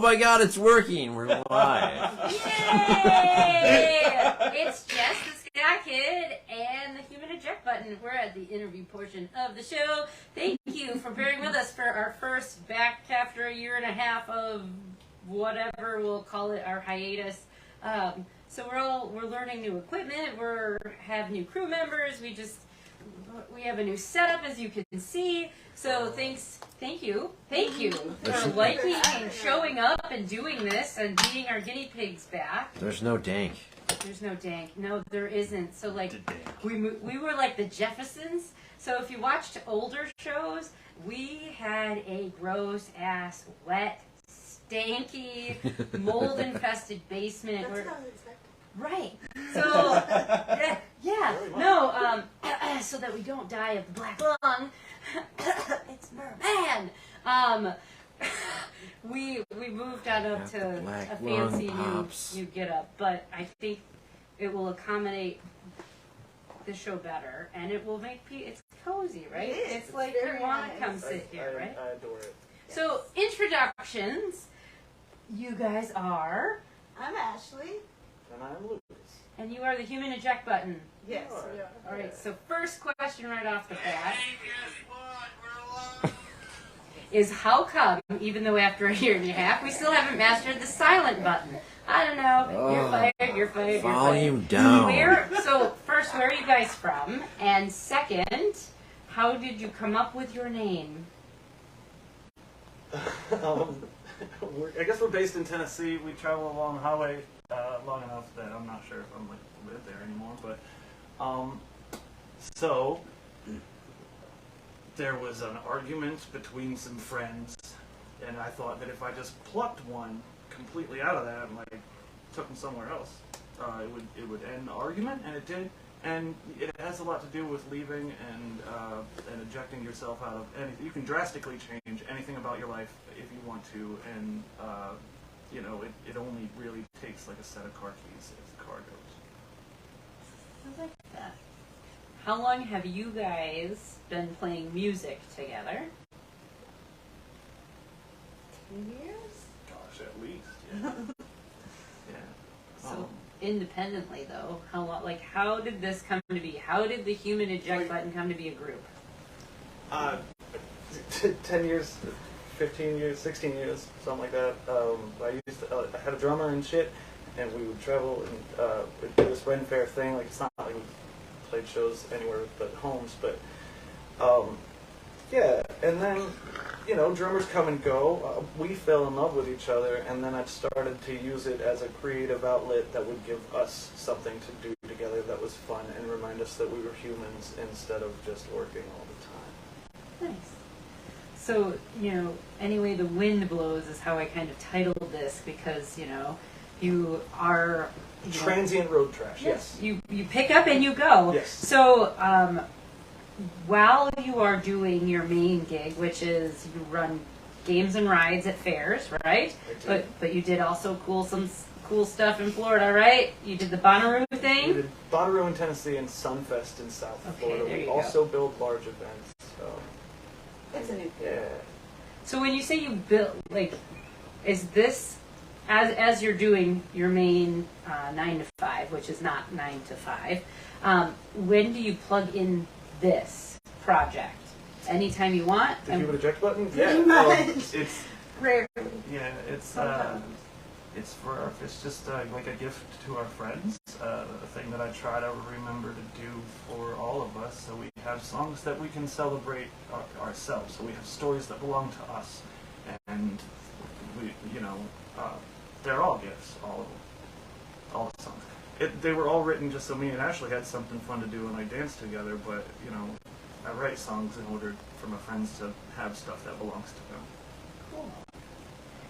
my God, it's working. We're live. Yay! It's Jess the Ska Kid and the Human Eject Button. We're at the interview portion of the show. Thank you for bearing with us for our first back after a year and a half of whatever we'll call it, our hiatus. So we're learning new equipment. Have new crew members. We have a new setup, as you can see. So thank you for liking and showing up and doing this and being our guinea pigs back. There's no dank. There's no dank. No, there isn't. So like we were like the Jeffersons. So if you watched older shows, we had a gross ass, wet, stanky, mold infested basement. That's how it's expected. Right. So no. So that we don't die of the black lung. It's merman. We moved out up to a fancy new get up, but I think it will accommodate the show better, and it will make it's cozy, right? It's like you want to come sit here, right? I adore it. So introductions. You guys are. I'm Ashley. And I'm Lucas. And you are the Human Eject Button. Yes, we are. All right, so first question right off the bat is how come, even though after a year and a half, we still haven't mastered the silent button? I don't know. You're fired. Volume down. So first, where are you guys from? And second, how did you come up with your name? I guess we're based in Tennessee. We travel along the highway long enough that I'm not sure if I'm live there anymore. But so there was an argument between some friends, and I thought that if I just plucked one completely out of that and like took them somewhere else, it would end the argument, and it did. And it has a lot to do with leaving and ejecting yourself out of anything. You can drastically change anything about your life if you want to, and it only really takes like a set of car keys if the car goes. I like that. How long have you guys been playing music together? 2 years? Gosh, at least. Yeah. Yeah. So independently though, how did this come to be? How did the Human Eject Button come to be a group? 10 years, 15 years, 16 years, something like that. I had a drummer and shit, and we would travel and we'd do this Ren Fair thing. Like, it's not like we played shows anywhere but homes, but yeah. And then, drummers come and go. We fell in love with each other, and then I started to use it as a creative outlet that would give us something to do together that was fun and remind us that we were humans instead of just working all the time. Nice. So, Any Way the Wind Blows is how I kind of titled this because, you are... Transient road trash, yes. You pick up and you go. Yes. So, while you are doing your main gig, which is you run games and rides at fairs, right? But you did also some cool stuff in Florida, right? You did the Bonnaroo thing? We did Bonnaroo in Tennessee and Sunfest in South Florida. There you we go. also build large events. So. It's a new thing. Yeah. So when you say you build, is this, as you're doing your main 9 to 5, which is not 9 to 5, when do you plug in this project? Anytime you want? The Human Eject Button? Pretty much. It's Rare. yeah, it's just like a gift to our friends. A thing that I try to remember to do for all of us, so we have songs that we can celebrate ourselves. So we have stories that belong to us, and they're all gifts, all of them, all the songs. They were all written just so me and Ashley had something fun to do and like dance together. But I write songs in order for my friends to have stuff that belongs to them. Cool.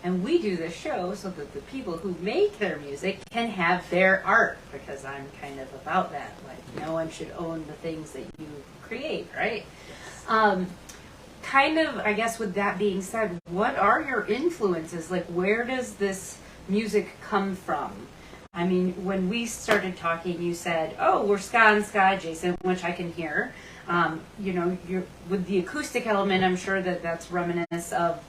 And we do this show so that the people who make their music can have their art, because I'm kind of about that. Like, no one should own the things that you create, right? Kind of, I guess with that being said, what are your influences? Like, where does this music come from? I mean, when we started talking, you said, oh, we're ska and ska adjacent, which I can hear. You're with the acoustic element, I'm sure that's reminiscent of,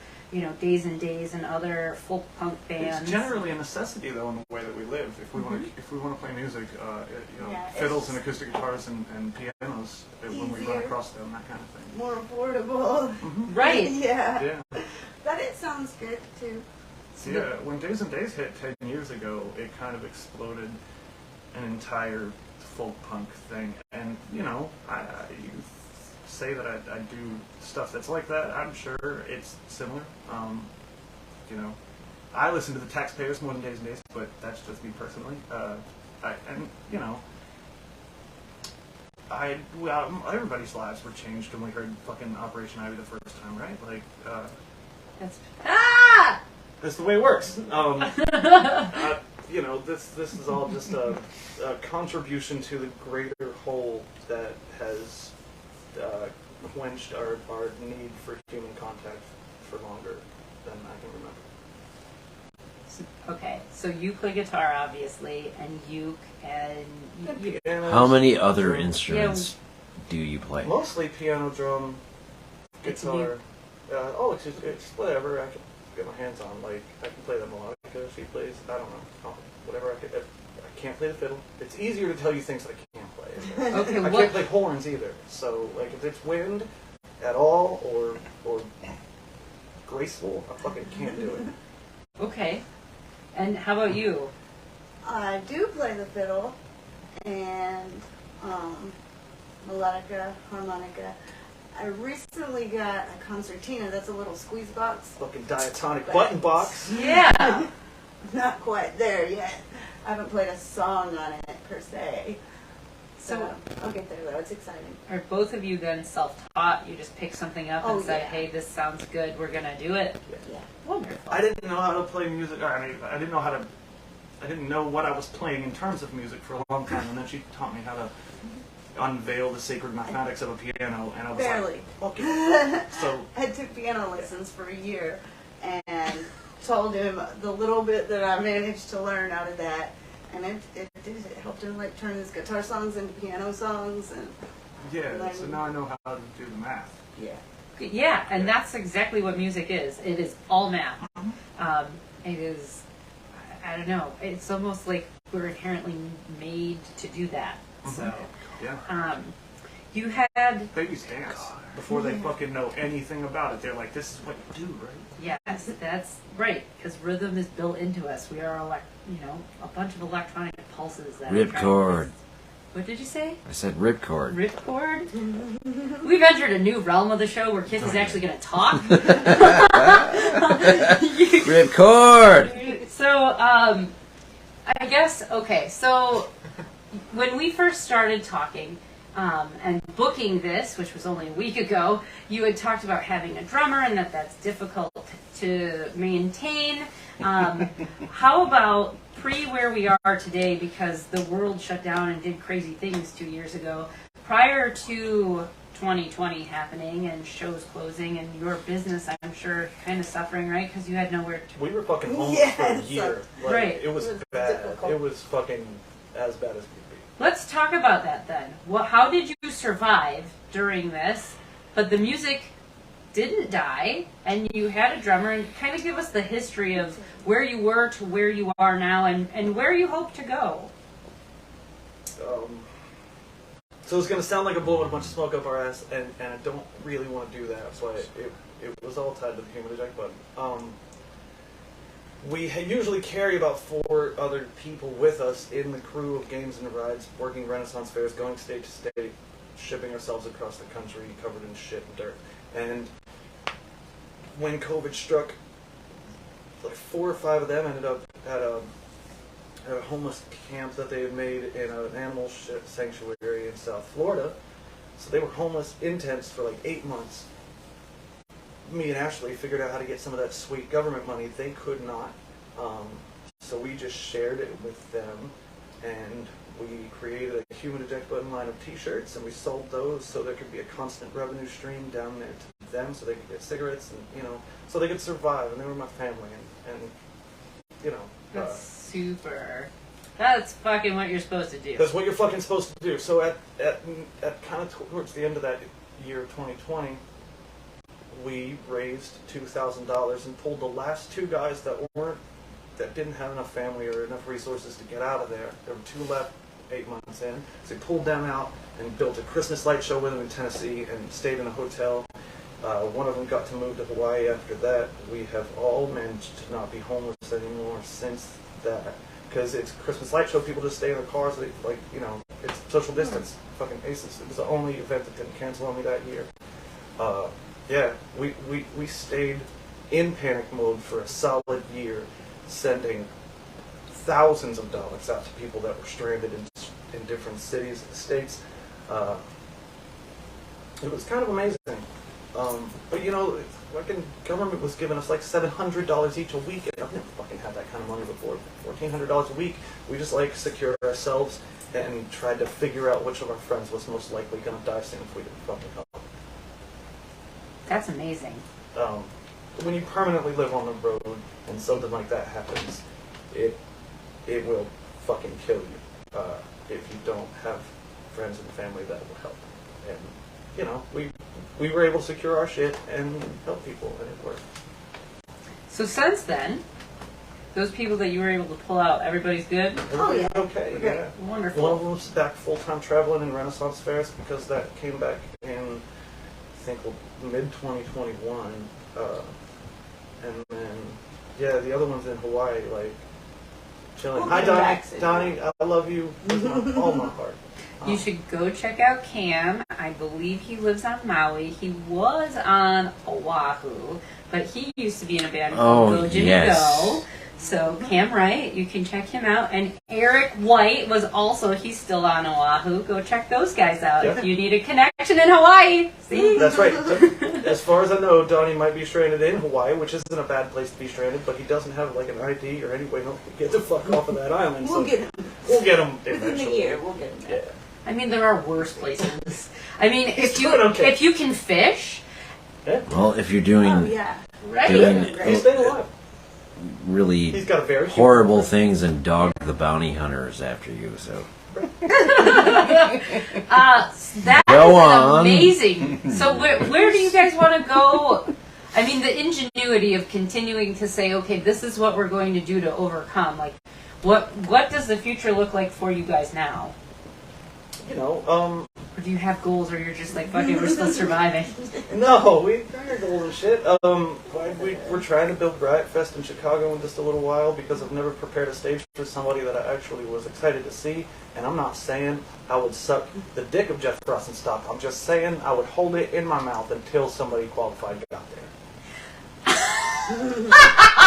Days and Days and other folk punk bands. It's generally a necessity, though, in the way that we live. If we want to play music, fiddles and acoustic guitars and pianos when we run across them, that kind of thing. More affordable. Mm-hmm. Right. Yeah. But it sounds good too. So yeah, when Days and Days hit 10 years ago, it kind of exploded an entire folk punk thing. And, you say that I do stuff that's like that, I'm sure it's similar. I listen to the Taxpayers more than Days and Days, but that's just me personally. Everybody's lives were changed when we heard fucking Operation Ivy the first time, right? Like, that's the way it works. This is all just a contribution to the greater whole that has quenched our need for human contact for longer than I can remember. Okay, so you play guitar, obviously, and uke, and How many other instruments do you play? Mostly piano, drum, guitar. It's whatever I can get my hands on. Like, I can play the melodica. She plays, I don't know, whatever I can. I can't play the fiddle. It's easier to tell you things that I can't play. Okay, I can't play horns either. So, like, if it's wind at all or graceful, I fucking can't do it. Okay. And how about you? I do play the fiddle and melodica, harmonica. I recently got a concertina. That's a little squeeze box. Fucking diatonic button box. Yeah. Not quite there yet. I haven't played a song on it per se. So I'll get there though. It's exciting. Are both of you then self-taught? You just pick something up and say, yeah. "Hey, this sounds good. We're gonna do it." Yeah. Wonderful. I didn't know how to play music. I didn't know what I was playing in terms of music for a long time, and then she taught me how to unveil the sacred mathematics of a piano, and I was Barely. like, okay. So I took piano lessons for a year and told him the little bit that I managed to learn out of that, and it helped him like turn his guitar songs into piano songs and so now I know how to do the math. Yeah, and that's exactly what music is. It is all math. It is, I don't know, it's almost like we're inherently made to do that. So, you had... Babies dance before they fucking know anything about it. They're like, this is what you do, right? Yes, that's right, because rhythm is built into us. We are, a bunch of electronic pulses that Ripcord. What did you say? I said ripcord. Ripcord? We've entered a new realm of the show where Kit is actually going to talk. Ripcord! So, I guess, okay, so when we first started talking and booking this, which was only a week ago, you had talked about having a drummer and that's difficult to maintain. How about where we are today, because the world shut down and did crazy things 2 years ago, prior to 2020 happening and shows closing and your business, I'm sure, kind of suffering, right? Because you had nowhere to... We were fucking homeless for a year. Right. It was bad. Difficult. It was fucking as bad as could be. Let's talk about that then. How did you survive during this, but the music didn't die, and you had a drummer, and kind of give us the history of where you were to where you are now and where you hope to go. So it's going to sound like I'm blowing a bunch of smoke up our ass, and I don't really want to do that. That's why it was all tied to the Human Eject Button. We usually carry about 4 other people with us in the crew of Games and Rides, working Renaissance fairs, going state to state, shipping ourselves across the country covered in shit and dirt. And when COVID struck, like 4 or 5 of them ended up at a homeless camp that they had made in an animal sanctuary in South Florida. So they were homeless in tents for like 8 months. Me and Ashley figured out how to get some of that sweet government money. They could not. So we just shared it with them, and we created a Human Eject Button line of t-shirts, and we sold those so there could be a constant revenue stream down there to them, so they could get cigarettes, and so they could survive, and they were my family, and That's super. That's fucking what you're supposed to do. That's what you're fucking supposed to do. So at kind of towards the end of that year of 2020, we raised $2,000 and pulled the last two guys that didn't have enough family or enough resources to get out of there. There were two left 8 months in. So we pulled them out and built a Christmas light show with them in Tennessee and stayed in a hotel. One of them got to move to Hawaii after that. We have all managed to not be homeless anymore since that. Because it's a Christmas light show, people just stay in their cars, it's social distance. Fucking aces. It was the only event that didn't cancel on me that year. We stayed in panic mode for a solid year, sending thousands of dollars out to people that were stranded in different cities and states. It was kind of amazing. But fucking government was giving us like $700 each a week, and I've never fucking had that kind of money before. $1,400 a week. We just secured ourselves and tried to figure out which of our friends was most likely going to die soon if we didn't fucking help. That's amazing. When you permanently live on the road and something like that happens, it will fucking kill you if you don't have friends and family that will help. And we were able to secure our shit and help people, and it worked. So since then, those people that you were able to pull out, everybody's good? Everybody's okay, yeah. Wonderful. One of them's back full-time traveling in Renaissance fairs because that came back in, I think, mid-2021. And then, the other one's in Hawaii, chilling. We'll Hi, get Donnie. back soon. Donnie, I love you with all my heart. You should go check out Cam. I believe he lives on Maui. He was on Oahu, but he used to be in a band called Go Jimmy Go. So Cam Wright, you can check him out. And Eric White he's still on Oahu. Go check those guys out if you need a connection in Hawaii. See? That's right. As far as I know, Donnie might be stranded in Hawaii, which isn't a bad place to be stranded, but he doesn't have an ID or any way to get the fuck off of that island. We'll get him. We'll get him Within eventually. the year, we'll get him. Yeah. I mean, there are worse places. I mean, if you can fish, Well, if you're doing right? He's staying alive. really He's got a very horrible things and Dog the Bounty Hunter is after you, so. That Go is on. amazing. So where do you guys want to go? I mean, the ingenuity of continuing to say, okay, this is what we're going to do to overcome. What does the future look like for you guys now? Or do you have goals, or you're just like, fuck it, we're still surviving? No, we got goals and shit. We're trying to build Riot Fest in Chicago in just a little while because I've never prepared a stage for somebody that I actually was excited to see. And I'm not saying I would suck the dick of Jeff Frost and stop. I'm just saying I would hold it in my mouth until somebody qualified got there.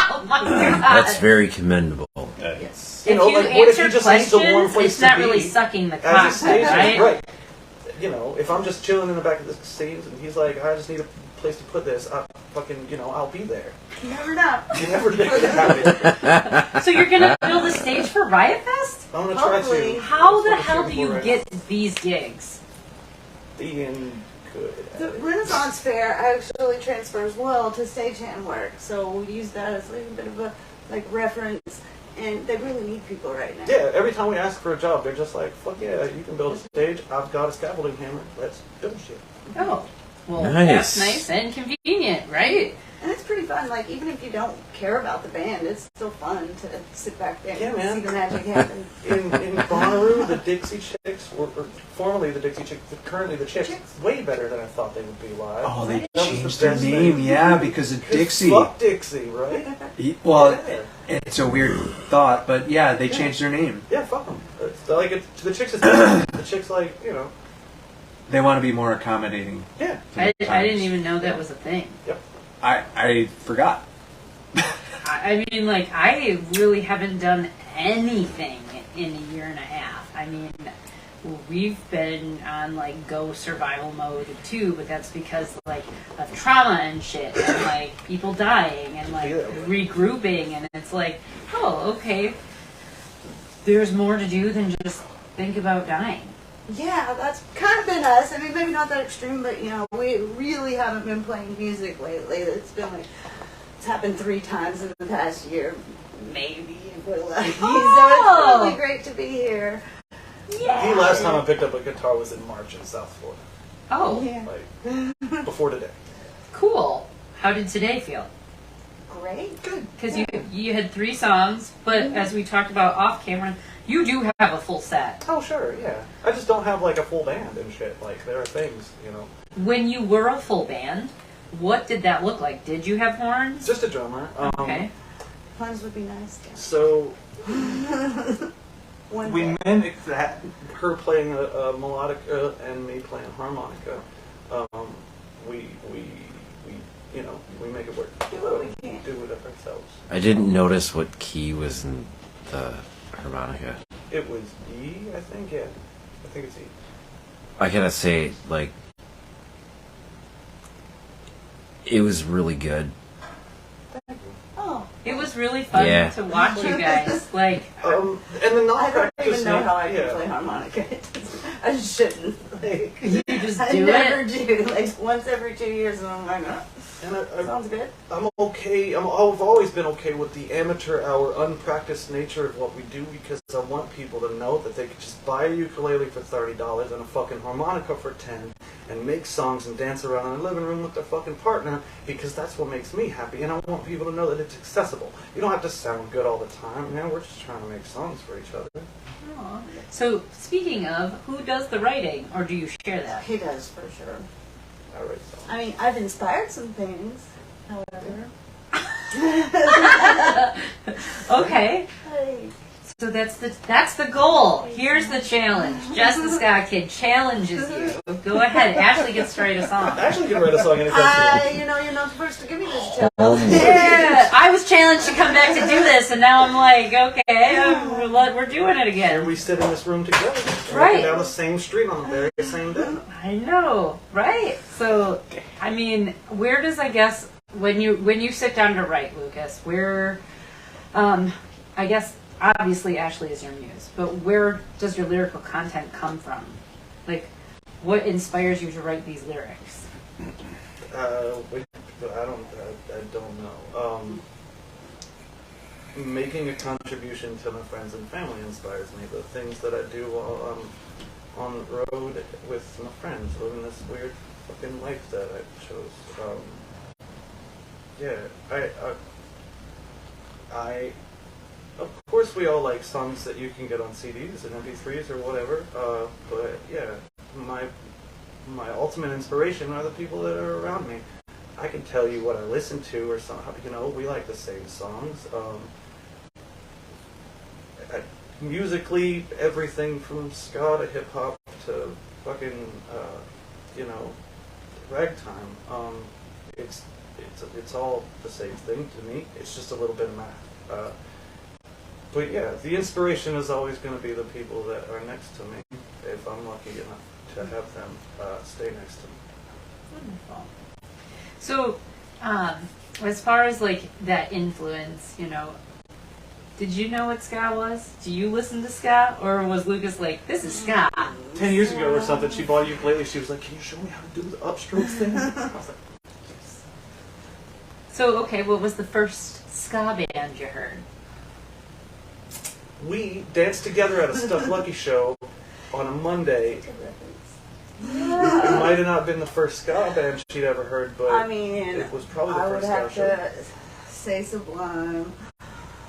Oh my god! That's very commendable. Yes. If you what if you answer just need the one questions, place it's not to really be sucking the as cock, a stage, right? right? If I'm just chilling in the back of the scenes and he's like, I just need a place to put this, I'll be there. You never know. You never know. So you're gonna build a stage for Riot Fest? I'm gonna try Hopefully. to. How the That's what hell I'm do shooting you for right get these gigs? now. Being good. The Renaissance Fair actually transfers well to stagehand work, so we use that as a bit of a reference. And they really need people right now. Yeah, every time we ask for a job, they're just like, fuck yeah, you can build a stage. I've got a scaffolding hammer. Let's build shit. Oh, well, Nice. that's nice and convenient, right? And it's pretty fun. Even if you don't care about the band, it's still fun to sit back there Yeah, and man. see the magic happen. In Bonnaroo, the Dixie Chicks were formerly the Dixie Chicks, currently the Chicks, way better than I thought they would be live. Oh, they That was the changed their best name, thing. yeah, because of 'Cause Dixie. Fuck Dixie, right? Well, Yeah. it's a weird thought, but yeah, they changed their name. Yeah, fuck them. The Chicks is different. The Chicks, They want to be more accommodating. yeah. I didn't even know that was a thing. Yep. I forgot. I mean, I really haven't done anything in a year and a half. I mean, we've been on go survival mode too, but that's because of trauma and shit, and people dying and regrouping, and it's oh, okay, there's more to do than just think about dying. Yeah, that's kind of been us. I mean, maybe not that extreme, but we really haven't been playing music lately. It's been it's happened 3 times in the past year, maybe if we're lucky. So it's really great to be here. Yeah. The last time I picked up a guitar was in March in South Florida. Oh, Yeah. Before today. Cool. How did today feel? Great. Good. Because you had 3 songs, but as we talked about off camera, you do have a full set. Oh, sure, yeah. I just don't have, like, a full band and shit. Like, there are things, you know. When you were a full band, what did that look like? Did you have horns? Just a drummer. Okay. Puns would be nice. So, One we day. mimicked that, her playing a melodica and me playing harmonica. We you know, we make it work. Do what we can. Do it ourselves. I didn't notice what key was in the harmonica. It was E, I think, yeah. I think it's E. I gotta say, like, it was really good. Oh. It was really fun Yeah. to watch you guys. Like, And the I non don't practice even know how I can yeah. play harmonica. I shouldn't. Like, you just I do never it. do. Like once every 2 years, and I'm like, oh, And sounds good. I'm okay. I've always been okay with the amateur hour, unpracticed nature of what we do because I want people to know that they could just buy a ukulele for $30 and a fucking harmonica for $10 and make songs and dance around in the living room with their fucking partner because that's what makes me happy. And I want people to know that it's accessible. You don't have to sound good all the time, man. We're just trying to make songs for each other. Aw. So, speaking of, who does the writing, or do you share that? He does for sure. I write songs. I mean, I've inspired some things. However, Okay. like, So that's the goal. Here's the challenge. Jess the Ska Kid challenges you. Go ahead. Ashley gets to write a I song. actually can write a song anytime you want. you're not supposed to give me this challenge. Yeah, I was challenged to come back to do this, and now I'm like, okay, we're doing it And again. we sit in this room together. Right. Walking down the same street on the very same day. I know, right? So, I mean, where does when you sit down to write, Lucas, where, I guess obviously Ashley is your muse, but where does your lyrical content come from? Like, what inspires you to write these lyrics? I don't know. Making a contribution to my friends and family inspires me. The things that I do while I'm on the road with my friends, living this weird fucking life that I chose. Of course we all like songs that you can get on CDs and MP3s or whatever, but yeah, my ultimate inspiration are the people that are around me. I can tell you what I listen to or something, you know, we like the same songs. Musically, everything from ska to hip-hop to fucking, ragtime. It's all the same thing to me. It's just a little bit of math. But yeah, the inspiration is always going to be the people that are next to me, if I'm lucky enough to have them stay next to me. Wonderful. So, as far as like that influence, did you know what ska was? Do you listen to ska, or was Lucas like, this is ska? 10 years ago or something, she bought a ukulele. She was like, "Can you show me how to do the upstrokes thing?" I was like, "Yes." So, okay, what was the first ska band you heard? We danced together at a Stuck Lucky show on a Monday. It might have not been the first ska band she'd ever heard, but I mean, it was probably the I would first ska have show. to say Sublime.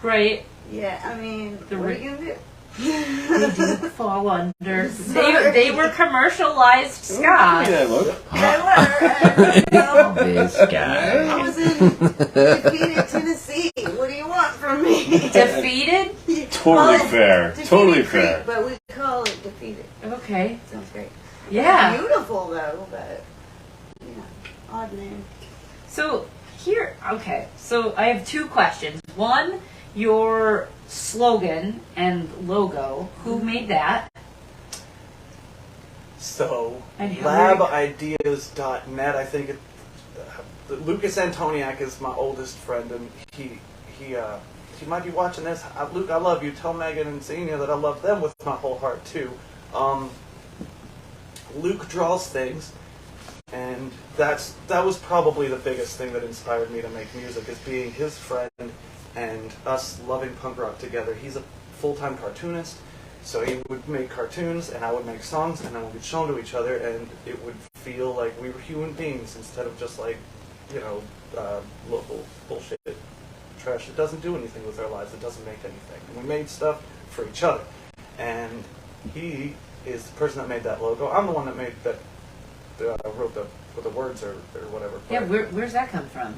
Right. Yeah, I mean, The what are you gonna do? They do fall under. They were commercialized ska. Yeah, look. They were. And, This I guy. was in defeated Tennessee. What do you want from me? Defeated? Totally fair. Defeated Totally Creek, fair. but we call it defeated. Okay. Sounds great. Yeah. Beautiful though, but odd name. So here, okay. So I have 2 questions. One, your slogan and logo. Who made that? So, And how labideas.net, I think Lucas Antoniak is my oldest friend, and he might be watching this. Luke, I love you. Tell Megan and Xenia that I love them with my whole heart, too. Luke draws things, and that was probably the biggest thing that inspired me to make music, is being his friend and us loving punk rock together. He's a full-time cartoonist, so he would make cartoons, and I would make songs, and then we would show them to each other, and it would feel like we were human beings instead of just like local bullshit trash. It doesn't do anything with our lives. It doesn't make anything. And we made stuff for each other. And he is the person that made that logo. I'm the one that made that, wrote the words or whatever. Yeah, where's that come from?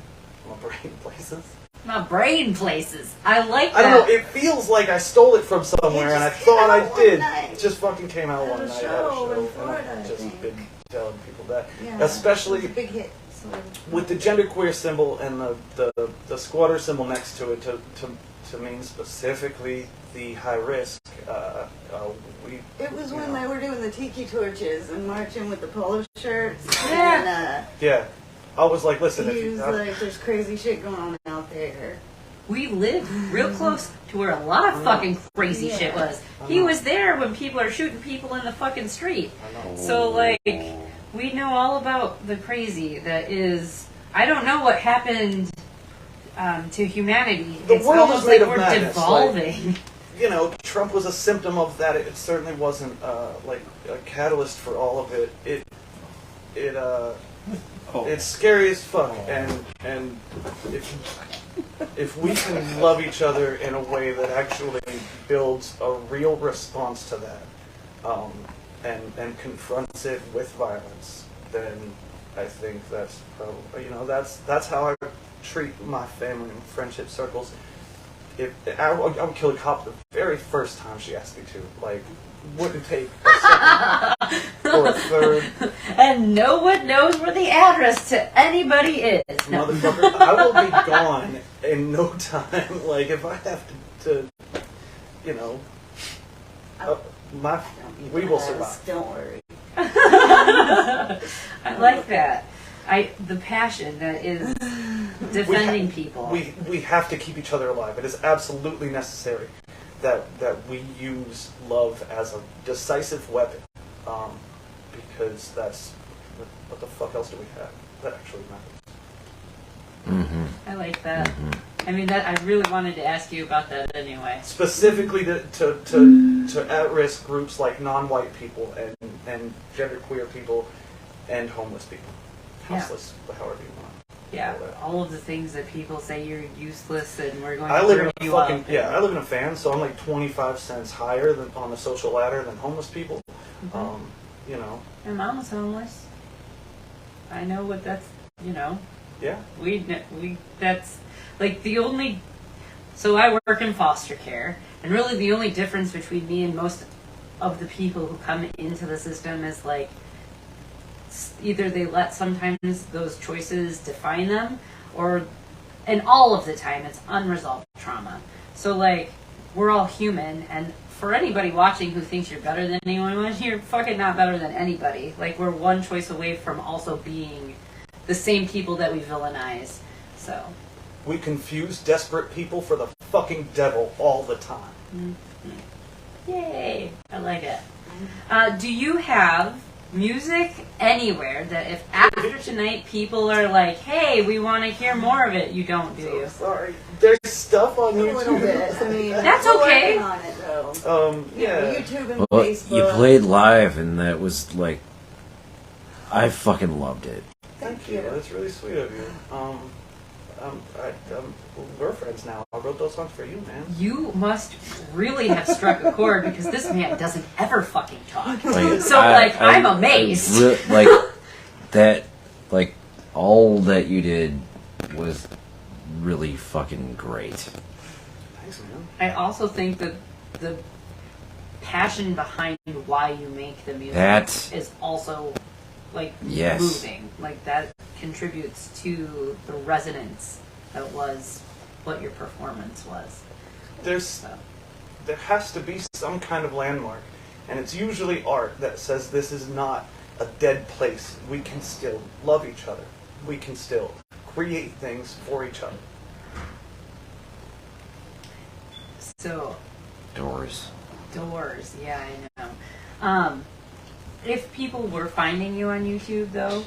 My brain places. My brain places. I like that. I don't know. It feels like I stole it from somewhere, and I thought I did. It just fucking came out one night at a show, in Florida, and I've just been telling people that. Yeah, Especially it was a big hit. So. with the genderqueer symbol and the squatter symbol next to it to mean specifically the high risk. It was when they were doing the tiki torches and marching with the polo shirts. Yeah. Yeah. I was like, listen, if He you, was like, there's crazy shit going on out there. We lived real close to where a lot of fucking crazy shit was. He was there when people are shooting people in the fucking street. I know. So, like, we know all about the crazy that is... I don't know what happened to humanity. The It's world almost is made like of we're madness, devolving. Trump was a symptom of that. It certainly wasn't like a catalyst for all of it. It's scary as fuck, and if we can love each other in a way that actually builds a real response to that, and confronts it with violence, then I think that's probably that's how I treat my family and friendship circles. If I would kill a cop the very first time she asked me to, like, wouldn't take a second or a third. And no one knows where the address to anybody is. No. Motherfucker, I will be gone in no time. Like, if I have to we will survive. Don't worry. I like that. The passion that is defending people. We have to keep each other alive. It is absolutely necessary that we use love as a decisive weapon, because that's what the fuck else do we have that actually matters. Mm-hmm. I like that. Mm-hmm. I mean, that I really wanted to ask you about that anyway. Specifically to at-risk groups like non-white people and genderqueer people and homeless people. Houseless, however you want. Yeah, all of the things that people say you're useless and we're going I to live in throw a you fucking up. I live in a fan, so I'm like 25 cents higher than on the social ladder than homeless people. Mm-hmm. My mom's homeless. I know what that's. Yeah. We that's like the only. So I work in foster care, and really the only difference between me and most of the people who come into the system is like either they let sometimes those choices define them, and all of the time it's unresolved trauma. So like we're all human, and for anybody watching who thinks you're better than anyone, you're fucking not better than anybody. Like we're one choice away from also being the same people that we villainize. So we confuse desperate people for the fucking devil all the time. Mm-hmm. Yay! I like it. Do you have music anywhere that if after tonight people are like, hey, we want to hear more of it, you don't, do you? Sorry. There's stuff on A little YouTube. bit. I mean, That's we're okay. working on it, though. Yeah. YouTube and Well, Facebook. you played live, and that was like, I fucking loved it. Thank you. That's really sweet of you. We're friends now. I wrote those songs for you, man. You must really have struck a chord because this man doesn't ever fucking talk. Like, So, I'm amazed. Like all that you did was really fucking great. Thanks, man. I also think that the passion behind why you make the music That- is also like Yes. moving. Like that contributes to the resonance that was what your performance was. There has to be some kind of landmark, and it's usually art that says this is not a dead place. We can still love each other. We can still create things for each other. So Doors. yeah, I know. If people were finding you on YouTube, though,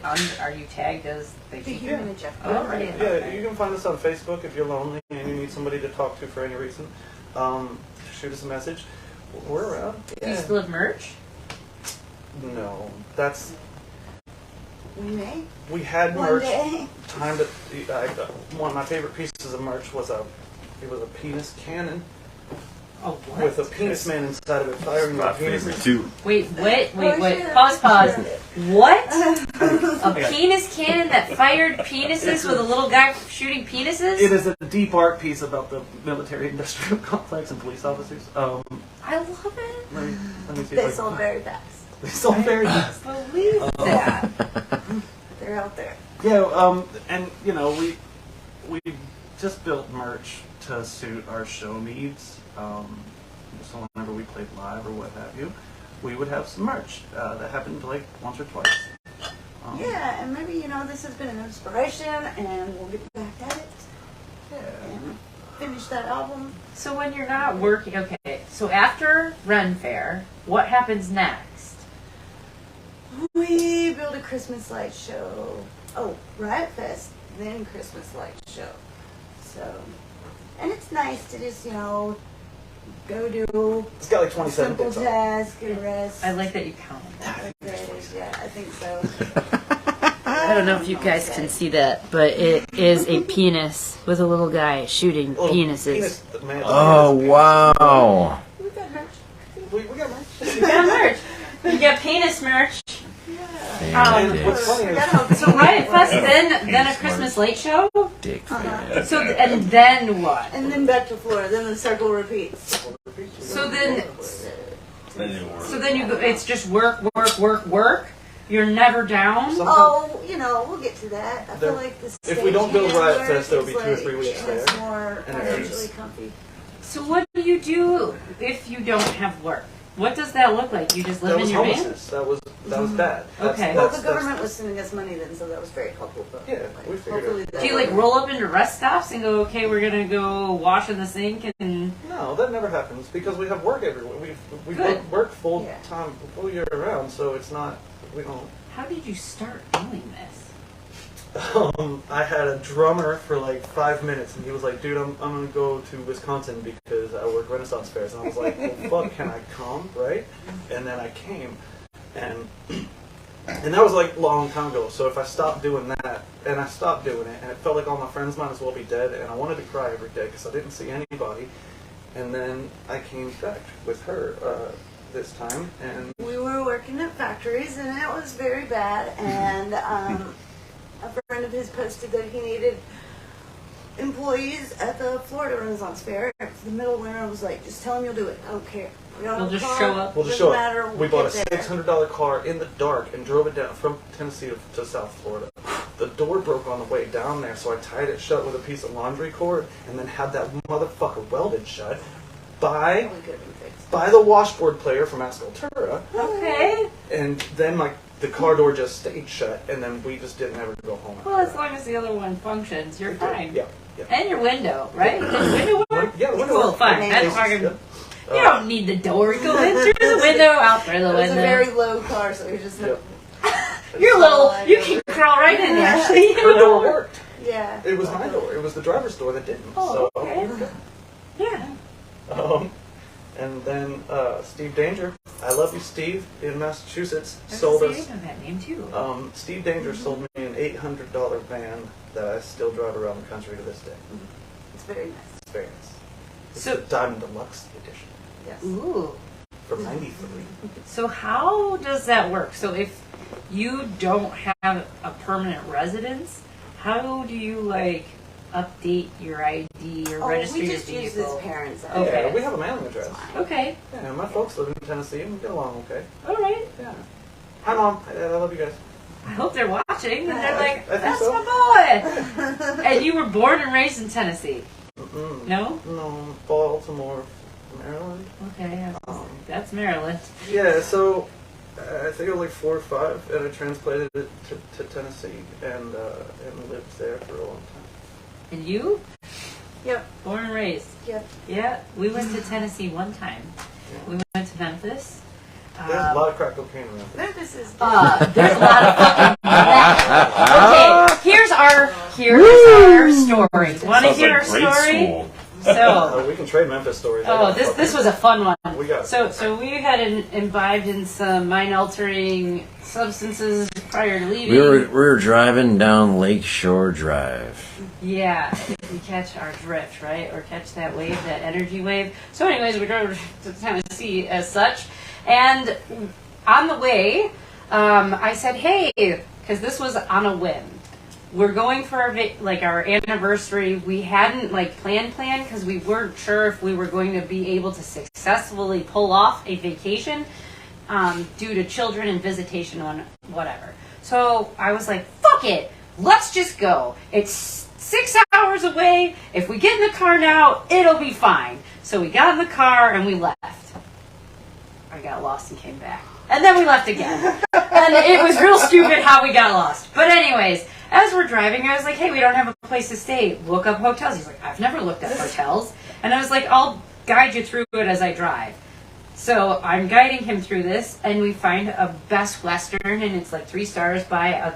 are you tagged as The the Human Eject Oh, Button. right. Yeah, Okay. you can find us on Facebook if you're lonely and you need somebody to talk to for any reason. Shoot us a message. We're around. Do you still have merch? No, that's we may We had one merch. day. One of my favorite pieces of merch was a penis cannon Oh, what? with a penis man inside of it firing My a penis. favorite too. Wait, wait. shit. Pause. What? A Okay. penis cannon that fired penises with a little guy shooting penises? It is a deep art piece about the military-industrial complex and police officers. I love it. Let me see They if I sold can. very fast. They sold very fast. Believe that. They're out there. Yeah, and you know, we just built merch to suit our show needs. So whenever we played live or what have you, we would have some merch. That happened like once or twice. Yeah, and maybe, this has been an inspiration, and we'll get back at it Yeah. and finish that album. So when you're not working, okay, so after Ren Fair, what happens next? We build a Christmas light show. Oh, Riot Fest, then Christmas light show. So, and it's nice to just, go do It's got like 27 simple bits on it. tasks, get a rest. I like that you count. Yeah, I think so. I don't know if you guys can see that, but it is a penis with a little guy shooting Little penises. penis man. Oh wow! We got merch. We got merch. You got merch. You got penis merch. And what's funny is, So Riot Fest, then a Christmas late show. Dick. So and then what? And then back to Florida. Then the circle repeats. So then you go. It's just work. You're never down. Oh, we'll get to that. I feel There- like the if we don't build staging Riot work Fest, there'll is be 2 or 3 weeks it's there. more And financially it's- comfy. So what do you do if you don't have work? What does that look like? You just live that in was your van? homelessness. That was bad. Okay. Well, the government was sending us money then, so that was very helpful. But Yeah, we figured hopefully it. that Do you like roll up into rest stops and go, okay, we're gonna go wash in the sink and No, that never happens because we have work everywhere. We Good. work full Yeah. time, full year round, so it's not. We don't. how did you start doing this? I had a drummer for like 5 minutes, and he was like, "Dude, I'm gonna go to Wisconsin because I work Renaissance fairs." And I was like, "Well, fuck, can I come?" Right? And then I came, and that was like a long time ago. So if I stopped doing that, and I stopped doing it, and it felt like all my friends might as well be dead, and I wanted to cry every day because I didn't see anybody. And then I came back with her this time, and we were working at factories, and it was very bad. And a friend of his posted that he needed employees at the Florida Renaissance Fair. It's the middle of winter. I was like, just tell him you'll do it. I don't care. We don't They'll have a just car. show up. we'll just Doesn't show matter. up. We'll We bought a get there. $600 car in the dark and drove it down from Tennessee to South Florida. The door broke on the way down there, so I tied it shut with a piece of laundry cord, and then had that motherfucker welded shut by We could have been fixed. by the washboard player from Ascultura, Okay. and then the car door just stayed shut, and then we just didn't ever go home. Well, after as long as the other one functions, you're fine. Yeah, yeah. And your window, right? Does your window work? Yeah, the window Well, works. fine. Amazing. That's fucking. Yeah. You don't need the door. Go in through the window, out through the It was a window. very low car, so we just Yep. You're little. You can crawl right in there. So you Her door know. worked. yeah. It was my door. It was the driver's door that didn't. Oh, so, okay. Yeah. And then Steve Danger, I love you, Steve, in Massachusetts, I was sold gonna say, us. I know that name too. Steve Danger sold me an $800 van that I still drive around the country to this day. It's very nice. It's very nice. It's So- the Diamond Deluxe edition Yes. Ooh. from '93. So how does that work? So if you don't have a permanent residence, how do you update your ID or register we your just use his vehicle? parents' Okay. Yeah, we have a mailing address. Okay. Yeah, my folks live in Tennessee and we get along okay. All right. Yeah. Hi, Mom. Hi, Dad. I love you guys. I hope they're watching and they're like, I think "That's so. my boy." And you were born and raised in Tennessee. Mm-mm. No? No, Baltimore, Maryland. Okay. That's Maryland. Yeah, so I think I was like 4 or 5, and I transplanted it to Tennessee and lived there for a long time. And you? Yep. Born and raised. Yep. Yeah. We went to Tennessee one time. We went to Memphis. There's a lot of crack cocaine around there. Memphis is. There's a lot of fucking. Okay, here's our story. Want to hear our story? So, we can trade Memphis stories. this was a fun one. We got So we had imbibed in some mind-altering substances prior to leaving. We were driving down Lakeshore Drive. Yeah, if you catch our drift, right? Or catch that wave, that energy wave. So anyways, we drove to Tennessee as such. And on the way, I said, hey, because this was on a whim. We're going for our anniversary. We hadn't planned because we weren't sure if we were going to be able to successfully pull off a vacation due to children and visitation on whatever. So I was like, fuck it, let's just go. It's 6 hours away. If we get in the car now, it'll be fine. So we got in the car and we left. I got lost and came back. And then we left again. And it was real stupid how we got lost. But anyways, as we're driving, I was like, hey, we don't have a place to stay. Look up hotels. He's like, I've never looked at hotels. And I was like, I'll guide you through it as I drive. So I'm guiding him through this, and we find a Best Western, and it's 3 stars by a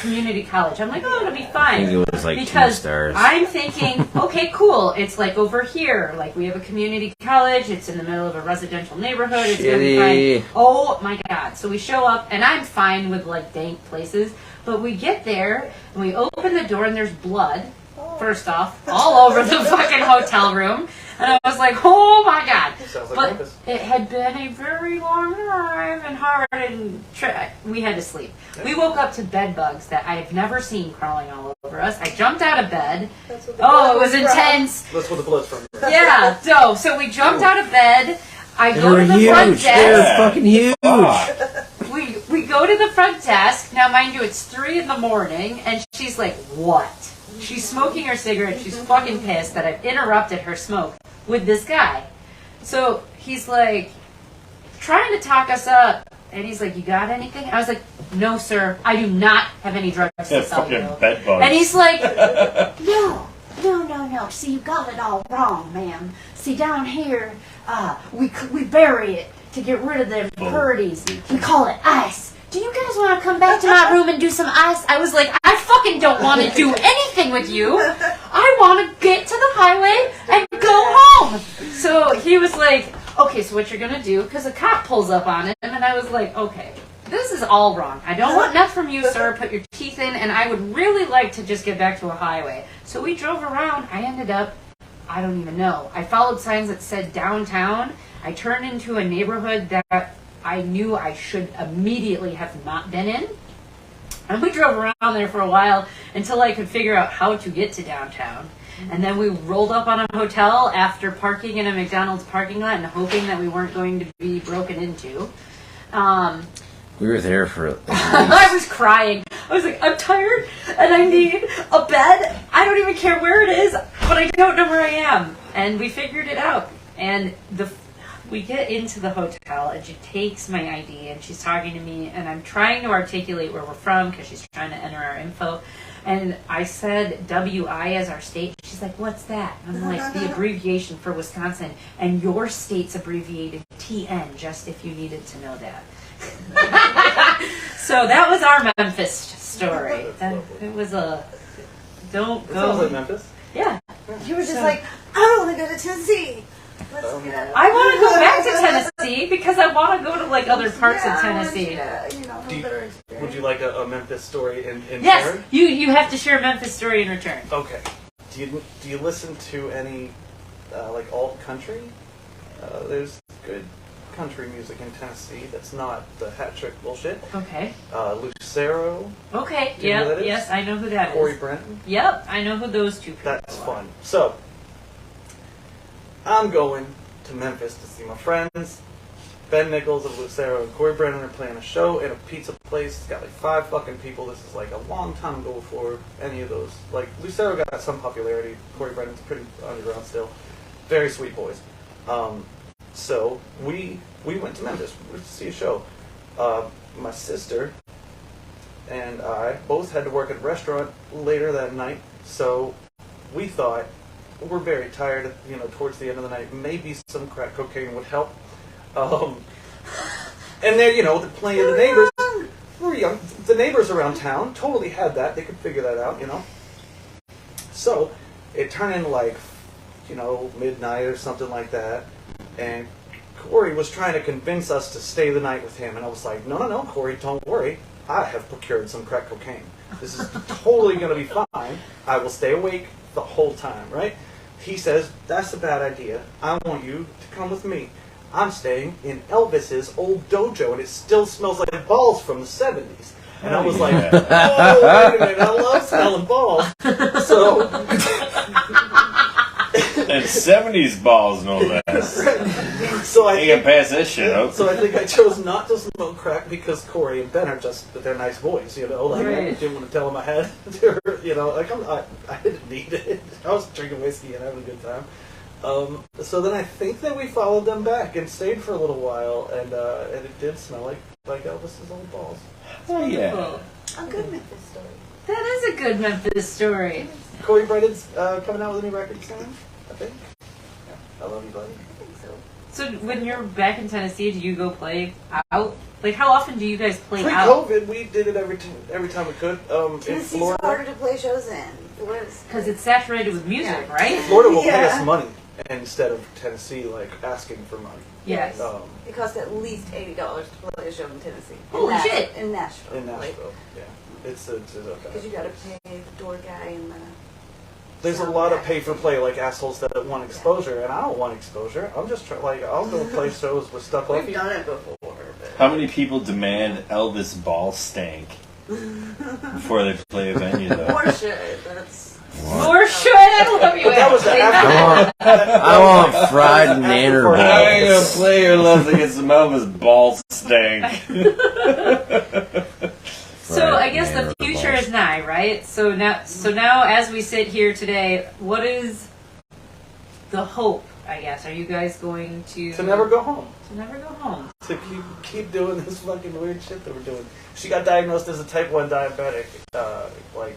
community college. I'm like, oh, it'll be fine. I think it was 2 stars. I'm thinking, okay, cool. It's over here. We have a community college. It's in the middle of a residential neighborhood. It's gonna be fine. Oh my god. So we show up, and I'm fine with dank places. But we get there, and we open the door, and there's blood, first off, all over the fucking hotel room. And I was like, oh my god. But it had been a very long drive and hard, and we had to sleep. We woke up to bed bugs that I have never seen crawling all over us. I jumped out of bed. Oh, it was intense. That's where the blood's from. Yeah, so we jumped out of bed. I go to the huge. front desk. They're fucking huge. We go to the front desk. Now, mind you, it's 3 in the morning, and she's like, what? She's smoking her cigarette. She's fucking pissed that I've interrupted her smoke with this guy. So he's trying to talk us up, and he's like, you got anything? I was like, no, sir, I do not have any drugs to sell you. And he's like, no. See, you got it all wrong, ma'am. See, down here, we bury it to get rid of the impurities. We call it ice. Do you guys want to come back to my room and do some ice? I was like, I fucking don't want to do anything with you. I want to get to the highway and go home. So he was like, okay, so what you're going to do, because a cop pulls up on him, and I was like, okay, this is all wrong. I don't want enough from you, sir. Put your teeth in, and I would really like to just get back to a highway. So we drove around. I ended up, I don't even know. I followed signs that said downtown. I turned into a neighborhood that I knew I should immediately have not been in. And we drove around there for a while until I could figure out how to get to downtown. And then we rolled up on a hotel after parking in a McDonald's parking lot and hoping that we weren't going to be broken into. We were there for I was crying. I was like, I'm tired and I need a bed. I don't even care where it is, but I don't know where I am. And we figured it out. And we get into the hotel, and she takes my ID, and she's talking to me, and I'm trying to articulate where we're from because she's trying to enter our info. And I said WI as our state. She's like, what's that? And I'm like, the abbreviation for Wisconsin. And your state's abbreviated TN, just if you needed to know that. So that was our Memphis story. It was don't go. Sounds like Memphis. Yeah. You were just like, I want to go to Tennessee. Let's go. I want to go back to Tennessee because I want to go to other parts of Tennessee. Would you like a Memphis story in yes, turn? you have to share a Memphis story in return. Okay. Do you listen to any alt country? There's good country music in Tennessee that's not the hat trick bullshit. Okay. Lucero. Okay. Do you know who that is? Yes, I know who that Corey is. Brenton. Yep, I know who those two people That's are. fun. So, I'm going to Memphis to see my friends. Ben Nichols of Lucero and Corey Brennan are playing a show in a pizza place. It's got 5 fucking people. This is a long time ago before any of those. Lucero got some popularity. Corey Brennan's pretty underground still. Very sweet boys. So we went to Memphis to see a show. My sister and I both had to work at a restaurant later that night, so we thought, we're very tired, towards the end of the night, maybe some crack cocaine would help. And there, plenty of the neighbors were young. The neighbors around town totally had that. They could figure that out, So it turned into midnight or something like that. And Corey was trying to convince us to stay the night with him. And I was like, no, Corey, don't worry. I have procured some crack cocaine. This is totally going to be fine. I will stay awake the whole time, right? He says, that's a bad idea. I want you to come with me. I'm staying in Elvis's old dojo, and it still smells like balls from the 70s. And I was like, oh, wait a minute, I love smelling balls. So... And 70s balls, no less. So I You can pass this shit up. So I think I chose not to smoke crack because Corey and Ben are they're nice boys, Like, Right. I didn't want to tell them I had, I didn't need it. I was drinking whiskey and having a good time. So then I think that we followed them back and stayed for a little while, and it did smell like Elvis's old balls. Oh, yeah. Cool. A good Memphis story. That is a good Memphis story. Corey Brennan's coming out with a new record soon, I think. Yeah. I love you, buddy. I think so. So when you're back in Tennessee, do you go play out? Like, how often do you guys play out? Pre-COVID, we did it every time we could. In Tennessee's Florida, harder to play shows in. Because it's saturated with music, right? Florida will pay Yeah. us money instead of Tennessee asking for money. Yes. It costs at least $80 to play a show in Tennessee. Holy shit. In Nashville. In Nashville, yeah. It's okay. Because you got to pay the door guy and the... There's a lot of pay-for-play, assshole that want exposure, and I don't want exposure. I'm just trying, I'll go play shows with stuff like We've done it before, but... How many people demand Elvis ball stank before they play a venue, though? Or should. That's... Or should I love you? But that was the Ashley. after. I want fried nanner I ain't gonna balls. play unless I get some Elvis ball stank. So I guess the future is nigh, right? So now, as we sit here today, what is the hope? I guess are you guys going To never go home. To never go home. To keep doing this fucking weird shit that we're doing. She got diagnosed as a type 1 diabetic,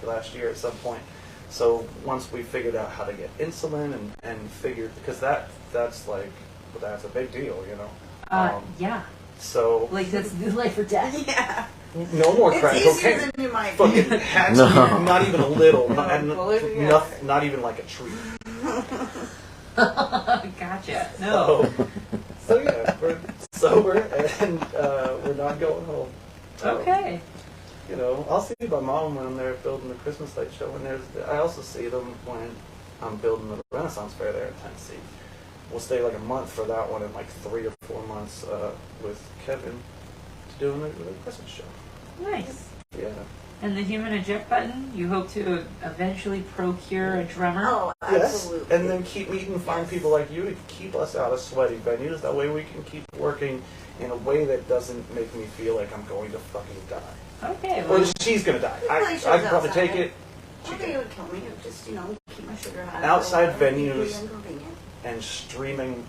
last year at some point. So once we figured out how to get insulin and figured, because that's a big deal, Yeah. So Like that's life or death. Yeah. no more crack It's easier cocaine. than you might Fucking think. hats, No. not even a little, Yeah. not even like a tree. Gotcha. No. So yeah, we're sober and we're not going home. Okay. I'll see my mom when I'm there building the Christmas light show, and I also see them when I'm building the Renaissance Fair there in Tennessee. We'll stay a month for that one and 3 or 4 months with Kevin doing the Christmas show. Nice. Yeah. And the Human Eject Button, you hope to eventually procure a drummer? Oh, Yes, absolutely. and then keep meeting fine people like you to keep us out of sweaty venues. That way we can keep working in a way that doesn't make me feel like I'm going to fucking die. Okay. Or Well, she's going to die. We play I shows can probably outside. take it. I think it would kill me. It would just, keep my sugar high. Outside so it would be venues. inconvenient. And streaming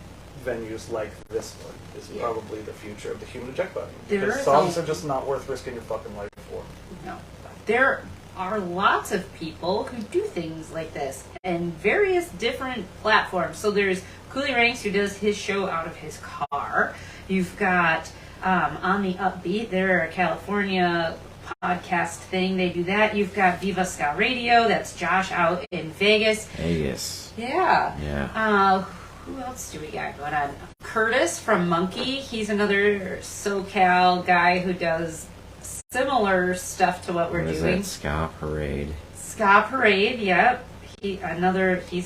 venues like this one is Yeah. probably the future of the Human Eject Button. There Because is songs a- are just not worth risking your fucking life for. no. There are lots of people who do things like this and various different platforms. So there's Cooley Ranks who does his show out of his car. You've got On the Upbeat, they're a California podcast thing. They do that. You've got Viva Ska Radio. That's Josh out in Vegas. Vegas. Yeah. Yeah. Who else do we got going on? Curtis from Monkey. He's another SoCal guy who does similar stuff to what we're What is doing. that? Ska Parade. Ska Parade, yep. He's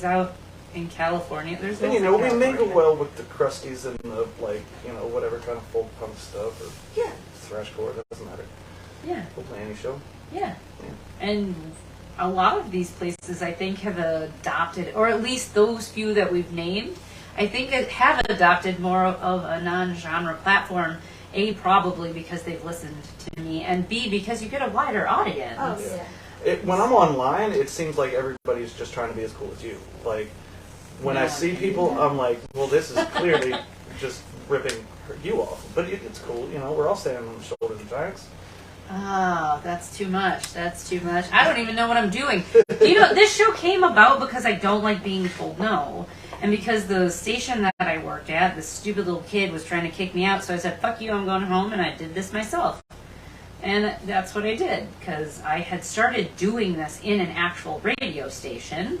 out in California. There's And lots of we California. mingle well with the crusties and the whatever kind of folk punk stuff or Yeah. thrashcore. It doesn't matter. Yeah, We'll play any show. yeah. Yeah. And a lot of these places, I think, have adopted, or at least those few that we've named, I think have adopted more of a non-genre platform. A, probably because they've listened to me, and B, because you get a wider audience. Oh, yeah. When I'm online, it seems like everybody's just trying to be as cool as you. When I see people, I'm like, well, this is clearly just ripping you off. But it's cool, we're all standing on the shoulders of giants. Oh, that's too much. That's too much. I don't even know what I'm doing. This show came about because I don't like being told no. And because the station that I worked at, this stupid little kid was trying to kick me out, so I said, fuck you, I'm going home, and I did this myself. And that's what I did, because I had started doing this in an actual radio station,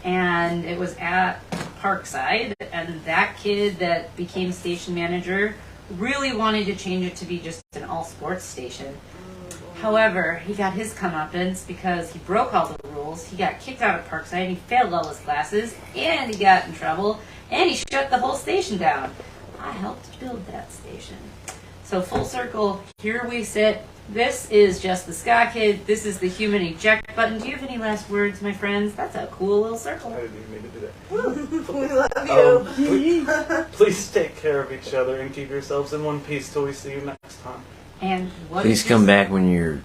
and it was at Parkside, and that kid that became station manager really wanted to change it to be just an all-sports station. However, he got his comeuppance because he broke all the rules, he got kicked out of Parkside, he failed all his classes, and he got in trouble, and he shut the whole station down. I helped build that station. So full circle, here we sit. This is Jess the Ska Kid. This is the Human Eject Button. Do you have any last words, my friends? That's a cool little circle. I didn't even mean to do that. We love you. Please take care of each other and keep yourselves in one piece till we see you next time. And what Please come back when you're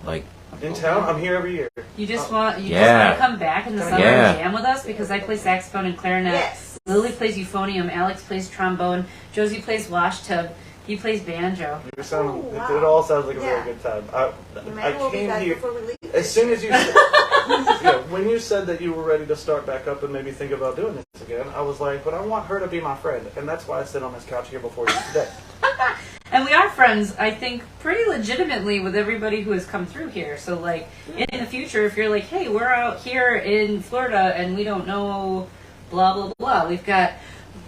like In town, I'm here every year. You just want Yeah. to come back in the summer Yeah. and jam with us, because I play saxophone and clarinet. Yes. Lily plays euphonium. Alex plays trombone. Josie plays washtub. He plays banjo. You sound, Oh, wow. it all sounds like a Yeah. very good time. I Emmanuel will be came back here before we leave. as soon as you said, when you said that you were ready to start back up and maybe think about doing this again, I was like, but I want her to be my friend, and that's why I sit on this couch here before you today. And we are friends, I think, pretty legitimately with everybody who has come through here. So, like, in the future, if you're like, hey, we're out here in Florida and we don't know blah, blah, blah. We've got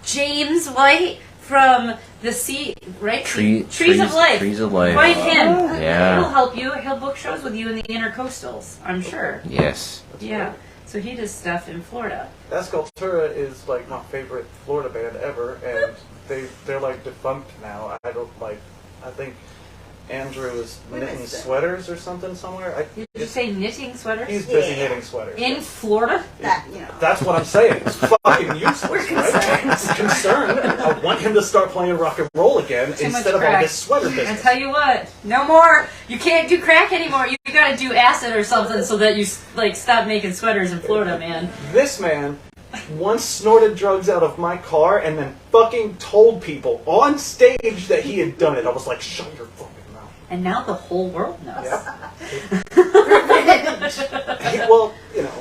James White from the sea, right? Trees of Life. Trees of Life. Find him. Yeah. He'll help you. He'll book shows with you in the intercoastals, I'm sure. Yes. Yeah. So he does stuff in Florida. Escultura is like my favorite Florida band ever, and they're like defunct now. I think Andrew is We knitting missed it. sweaters or something somewhere. Did you say knitting sweaters? He's busy Yeah. knitting sweaters. In Florida? That, you know. That's what I'm saying. It's fucking useless, We're right? Concerned. I want him to start playing rock and roll again Too much instead of all crack. this sweater I business. tell you what, no more. You can't do crack anymore. You gotta do acid or something so that you like stop making sweaters in Florida, man. This man once snorted drugs out of my car and then fucking told people on stage that he had done it. I was like, shut your fucking mouth. And now the whole world knows. Yeah. Well, you know,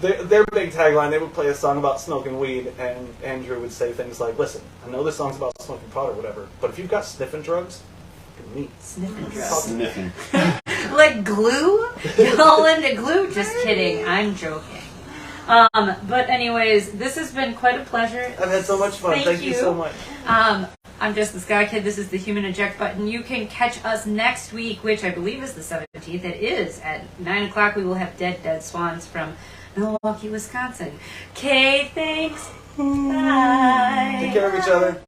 their big tagline, they would play a song about smoking weed, and Andrew would say things like, listen, I know this song's about smoking pot or whatever, but if you've got sniffing drugs, fucking me. Sniffing drugs. Sniffing. Like glue? Y'all into glue? Just kidding. I'm joking. But anyways, this has been quite a pleasure. I've had so much fun. Thank you so much. I'm Jess the Ska Kid. This is the Human Eject Button. You can catch us next week, which I believe is the 17th. It is at 9 o'clock. We will have Dead Swans from Milwaukee, Wisconsin. Okay, thanks. Bye. Take care of each other.